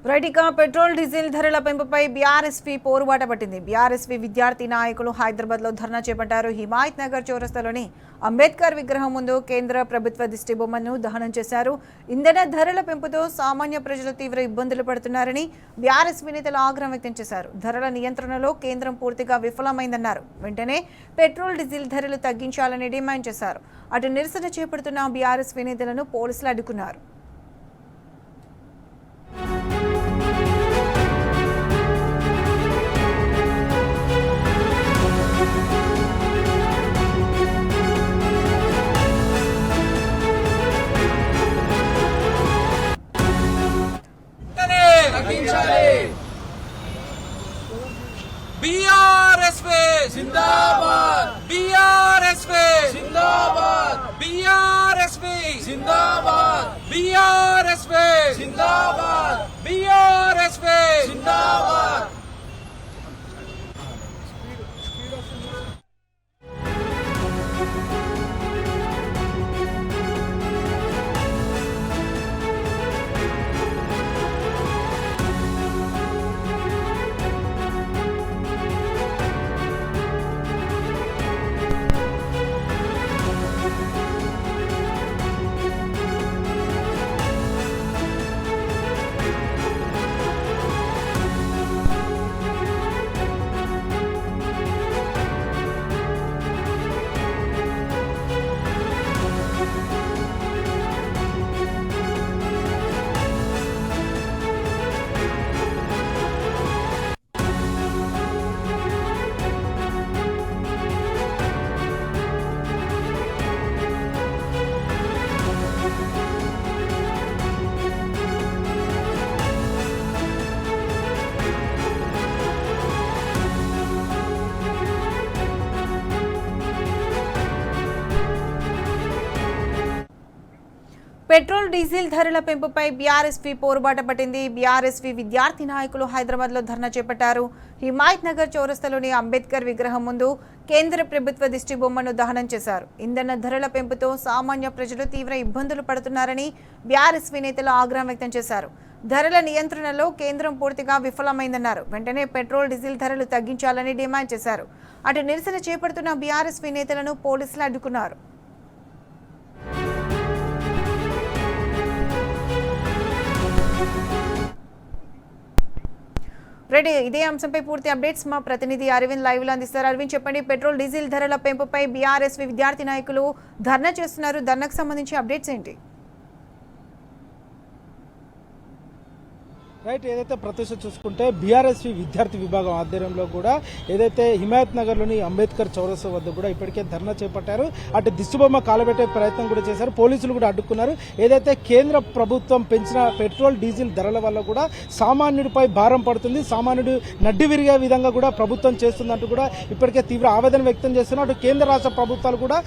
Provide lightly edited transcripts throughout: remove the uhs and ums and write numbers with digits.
రైటిక petrol diesel ధరల పెంపుపై BRSP పోరుబాట పట్టింది. BRSP విద్యార్థి నాయకులు హైదరాబాద్ లో ధర్నా చేపట్టారు. హిమాయత్ నగర్ చౌరస్తాలోని అంబేద్కర్ విగ్రహం ముందు కేంద్ర ప్రభుత్వ దిష్టి బొమ్మను దహనం చేశారు. ఇంధన ధరల పెంపుతో సామాన్య ప్రజలు తీవ్ర ఇబ్బందులు పడుతున్నారని బీఆర్ఎస్పీ నేతలు ఆగ్రహం వ్యక్తం చేశారు. ధరల నియంత్రణలో కేంద్రం పూర్తిగా విఫలమైందన్నారు. వెంటనే పెట్రోల్ డీజిల్ ధరలు తగ్గించాలని డిమాండ్ చేశారు. అటు నిరసన చేపడుతున్న బీఆర్ఎస్పీ నేతలను పోలీసులు అడ్డుకున్నారు. बीआरएसपी जिंदाबाद, बीआरएसपी जिंदाबाद, बीआरएसपी जिंदाबाद, बीआरएसपी जिंदाबाद, बीआरएसपी जिंदाबाद। పెట్రోల్ డీజిల్ ధరల పెంపుపై బీఆర్ఎస్పీ పోరుబాట పట్టింది. బీఆర్ఎస్పీ విద్యార్థి నాయకులు హైదరాబాద్ లో ధర్నా చేపట్టారు. హిమాయత్ నగర్ చౌరస్తాలోని అంబేద్కర్ విగ్రహం ముందు కేంద్ర ప్రభుత్వ దిష్టి బొమ్మను దహనం చేశారు. ఇంధన ధరల పెంపుతో సామాన్య ప్రజలు తీవ్ర ఇబ్బందులు పడుతున్నారని బీఆర్ఎస్పీ నేతలు ఆగ్రహం వ్యక్తం చేశారు. ధరల నియంత్రణలో కేంద్రం పూర్తిగా విఫలమైందన్నారు. వెంటనే పెట్రోల్ డీజిల్ ధరలు తగ్గించాలని డిమాండ్ చేశారు. అటు నిరసన చేపడుతున్న బీఆర్ఎస్పీ నేతలను పోలీసులు అడ్డుకున్నారు. రెడ్డి, ఇదే అంశంపై పూర్తి అప్డేట్స్ మా ప్రతినిధి అరవింద్ లైవ్ లో అందిస్తారు. అరవింద్, చెప్పండి, పెట్రోల్ డీజిల్ ధరల పెంపుపై బీఆర్ఎస్పీ విద్యార్థి నాయకులు ధర్నా చేస్తున్నారు. ధర్నాకు సంబంధించి అప్డేట్స్ ఏంటి? రైట్, ఏదైతే ప్రత్యక్ష చూసుకుంటే బీఆర్ఎస్పీ విద్యార్థి విభాగం ఆధ్వర్యంలో కూడా ఏదైతే హిమాయత్ నగర్లోని అంబేద్కర్ చౌరస్తా వద్ద కూడా ఇప్పటికే ధర్నా చేపట్టారు. అటు దిష్టిబొమ్మ కాలబెట్టే ప్రయత్నం కూడా చేశారు. పోలీసులు కూడా అడ్డుకున్నారు. ఏదైతే కేంద్ర ప్రభుత్వం పెంచిన పెట్రోల్ డీజిల్ ధరల వల్ల కూడా సామాన్యుడిపై భారం పడుతుంది, సామాన్యుడు నడ్డి విరిగే విధంగా కూడా ప్రభుత్వం చేస్తుందంటూ కూడా ఇప్పటికే తీవ్ర ఆవేదన వ్యక్తం చేస్తున్నారు. అటు కేంద్ర రాష్ట్ర ప్రభుత్వాలు కూడా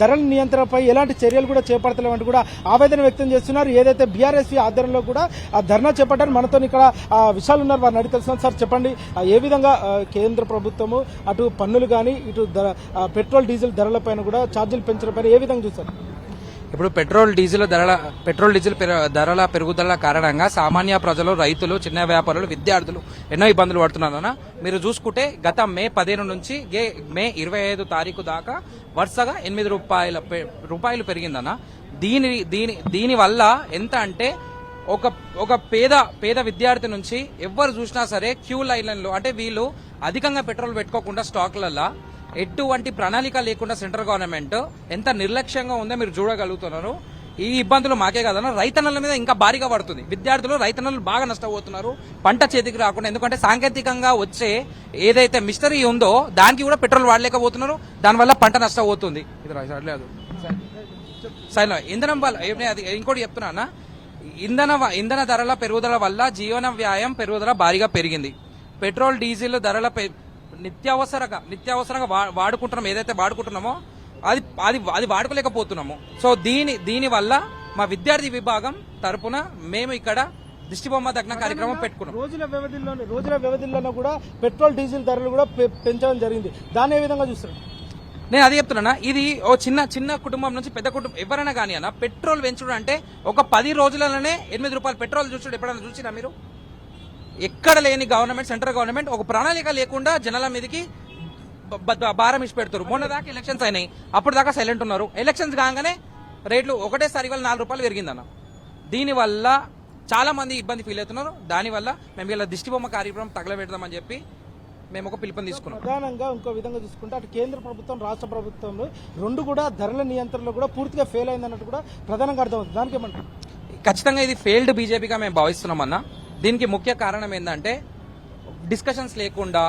ధరల నియంత్రణపై ఎలాంటి చర్యలు కూడా చేపడతలేమంటూ కూడా ఆవేదన వ్యక్తం చేస్తున్నారు. ఏదైతే బీఆర్ఎస్పీ ఆధ్వర్యంలో కూడా ఆ ధర్నా చేపట్టారు. మనతో ఇక్కడ విషయాలు ఉన్నారు, వారిని అడిగి తెలుసు. సార్, చెప్పండి, ఏ విధంగా కేంద్ర ప్రభుత్వము అటు పన్నులు కానీ ఇటు పెట్రోల్ డీజిల్ ధరలపైన కూడా ఛార్జీలు పెంచడం పైన ఏ విధంగా చూస్తారు? ఇప్పుడు పెట్రోల్ డీజిల్ ధరల పెరుగుదల కారణంగా సామాన్య ప్రజలు, రైతులు, చిన్న వ్యాపారులు, విద్యార్థులు ఎన్నో ఇబ్బందులు పడుతున్నారన్న. మీరు చూసుకుంటే గత మే 15 నుంచి మే 25 తారీఖు దాకా వరుసగా 8 రూపాయలు పెరిగిందన్న. దీని వల్ల ఎంత అంటే ఒక పేద విద్యార్థి నుంచి ఎవరు చూసినా సరే క్యూ లైన్లలో, అంటే వీళ్ళు అధికంగా పెట్రోల్ పెట్టుకోకుండా స్టాక్లలో ఎటువంటి ప్రణాళిక లేకుండా సెంట్రల్ గవర్నమెంట్ ఎంత నిర్లక్ష్యంగా ఉందో మీరు చూడగలుగుతున్నారు. ఈ ఇబ్బందులు మాకే కాదన్న, రైతన్నల మీద ఇంకా భారీగా పడుతుంది. విద్యార్థులు, రైతన్నలు బాగా నష్టపోతున్నారు పంట చేతికి రాకుండా. ఎందుకంటే సాంకేతికంగా వచ్చే ఏదైతే మిషనరీ ఉందో దానికి కూడా పెట్రోల్ వాడలేకపోతున్నారు. దానివల్ల పంట నష్టపోతుంది. ఇది రాలేదు సరే. ఇంధనం వల్ల ఇంకోటి చెప్తున్నా, ఇంధన ధరల పెరుగుదల వల్ల జీవన వ్యయం పెరుగుదల భారీగా పెరిగింది. పెట్రోల్ డీజిల్ ధరల నిత్యావసరంగా వాడుకుంటున్నాం, ఏదైతే వాడుకుంటున్నామో అది వాడుకోలేకపోతున్నాము. సో దీని వల్ల మా విద్యార్థి విభాగం తరపున మేము ఇక్కడ దిష్టిబొమ్మ దగ్న కార్యక్రమం పెట్టుకున్నాం. రోజుల వ్యవధిలోనే కూడా పెట్రోల్ డీజిల్ ధరలు కూడా పెంచడం జరిగింది. దాన్ని ఏ విధంగా చూస్తారు? నేను అదే చెప్తున్నా, ఇది ఓ చిన్న కుటుంబం నుంచి పెద్ద కుటుంబం ఎవరైనా కానీ అన్న పెట్రోల్ పెంచుడు అంటే ఒక 10 రోజులలోనే 8 రూపాయలు పెట్రోల్ చూసుడు ఎప్పుడైనా చూసినా మీరు? ఎక్కడ లేని గవర్నమెంట్, సెంట్రల్ గవర్నమెంట్ ఒక ప్రణాళిక లేకుండా జనాల మీదకి భారం ఇచ్చి పెడతారు. మొన్న దాకా ఎలక్షన్స్ అయినాయి, అప్పుడు దాకా సైలెంట్ ఉన్నారు. ఎలక్షన్స్ కాగానే రేట్లు ఒకటేసారి ఇవాళ 4 రూపాయలు పెరిగిందన్న. దీనివల్ల చాలా మంది ఇబ్బంది ఫీల్ అవుతున్నారు. దానివల్ల మేము ఇలా దిష్టిబొమ్మ కార్యక్రమం తగలబెడదామని చెప్పి మేము ఒక పిలుపుని తీసుకున్నాం. ప్రధానంగా ఇంకో విధంగా చూసుకుంటే అటు కేంద్ర ప్రభుత్వం, రాష్ట్ర ప్రభుత్వంలో రెండు కూడా ధరల నియంత్రణలో కూడా పూర్తిగా ఫెయిల్ అయిందన్నట్టు కూడా ప్రధానంగా అర్థమవుతుంది. దానికి ఏమంటారు? ఖచ్చితంగా ఇది ఫెయిల్డ్ బీజేపీగా మేము భావిస్తున్నామన్నా. దీనికి ముఖ్య కారణం ఏంటంటే డిస్కషన్స్ లేకుండా,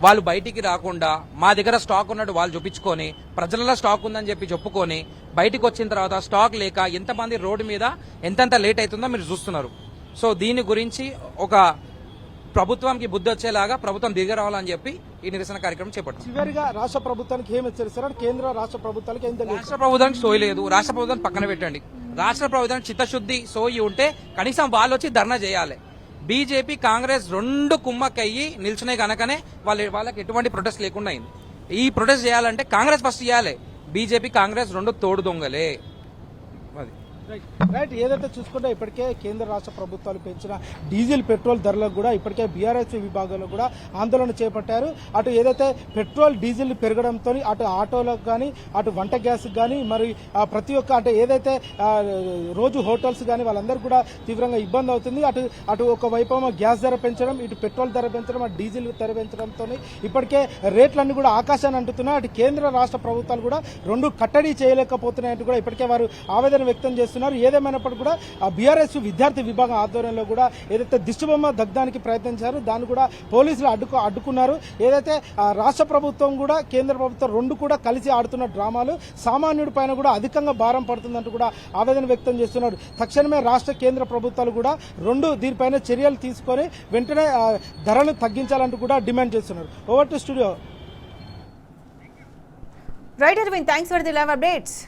వాళ్ళు బయటికి రాకుండా, మా దగ్గర స్టాక్ ఉన్నట్టు వాళ్ళు చూపించుకొని, ప్రజలలో స్టాక్ ఉందని చెప్పి చెప్పుకొని, బయటికి వచ్చిన తర్వాత స్టాక్ లేక ఎంతమంది రోడ్డు మీద ఎంతెంత లేట్ అవుతుందో మీరు చూస్తున్నారు. సో దీని గురించి ఒక ప్రభుత్వానికి బుద్ధి వచ్చేలాగా ప్రభుత్వం దిగి రావాలని చెప్పి ఈ నిరసన కార్యక్రమం చేపట్టాం. చివరిగా రాష్ట్ర ప్రభుత్వానికి ఏం హెచ్చరిస్తారు? కేంద్ర రాష్ట్ర ప్రభుత్వాలకు ఏం తెలియదు. రాష్ట్ర ప్రభుత్వానికి సోయి లేదు. రాష్ట్ర ప్రభుత్వాన్ని పక్కన పెట్టండి. రాష్ట్ర ప్రభుత్వానికి చిత్తశుద్ధి, సోయి ఉంటే కనీసం వాళ్ళు వచ్చి ధర్నా చేయాలి. బీజేపీ, కాంగ్రెస్ రెండు కుమ్మక్కయ్యి నిల్చునే కనుకనే వాళ్ళకి ఎటువంటి ప్రొటెస్ట్ లేకుండా అయింది. ఈ ప్రొటెస్ట్ చేయాలంటే కాంగ్రెస్ ఫస్ట్ చేయాలి. బీజేపీ, కాంగ్రెస్ రెండు తోడు దొంగలే. అది రైట్. ఏదైతే చూసుకుంటే ఇప్పటికే కేంద్ర రాష్ట్ర ప్రభుత్వాలు పెంచిన డీజిల్, పెట్రోల్ ధరలకు కూడా ఇప్పటికే బీఆర్ఎస్ విభాగంలో కూడా ఆందోళన చేపట్టారు. అటు ఏదైతే పెట్రోల్, డీజిల్ పెరగడంతో అటు ఆటోలకు కానీ, అటు వంట గ్యాస్కి కానీ, మరి ప్రతి ఒక్క అంటే ఏదైతే రోజు హోటల్స్ కానీ వాళ్ళందరూ కూడా తీవ్రంగా ఇబ్బంది అవుతుంది. అటు ఒకవైపు గ్యాస్ ధర పెంచడం, ఇటు పెట్రోల్ ధర పెంచడం, అటు డీజిల్ ధర పెంచడంతో ఇప్పటికే రేట్లన్నీ కూడా ఆకాశాన్ని అంటున్నాయి. అటు కేంద్ర రాష్ట్ర ప్రభుత్వాలు కూడా రెండు కట్టడి చేయలేకపోతున్నాయంటూ కూడా ఇప్పటికే వారు ఆవేదన వ్యక్తం చేస్తున్నారు. ఏదేమైనప్పటికీ కూడా ఆ బీఆర్ఎస్ విద్యార్థి విభాగం ఆధ్వర్యంలో కూడా ఏదైతే దిష్టిబొమ్మ దగ్ధానికి ప్రయత్నించారో దాన్ని కూడా పోలీసులు అడ్డుకున్నారు. ఏదైతే రాష్ట్ర ప్రభుత్వం కూడా కేంద్ర ప్రభుత్వం రెండు కూడా కలిసి ఆడుతున్న డ్రామాలు సామాన్యుడి పైన కూడా అధికంగా భారం పడుతుందంటూ కూడా ఆవేదన వ్యక్తం చేస్తున్నారు. తక్షణమే రాష్ట్ర, కేంద్ర ప్రభుత్వాలు కూడా రెండు దీనిపైన చర్యలు తీసుకొని వెంటనే ధరలు తగ్గించాలంటూ కూడా డిమాండ్ చేస్తున్నారు. Over to studio. Right Arvind, thanks for the live updates.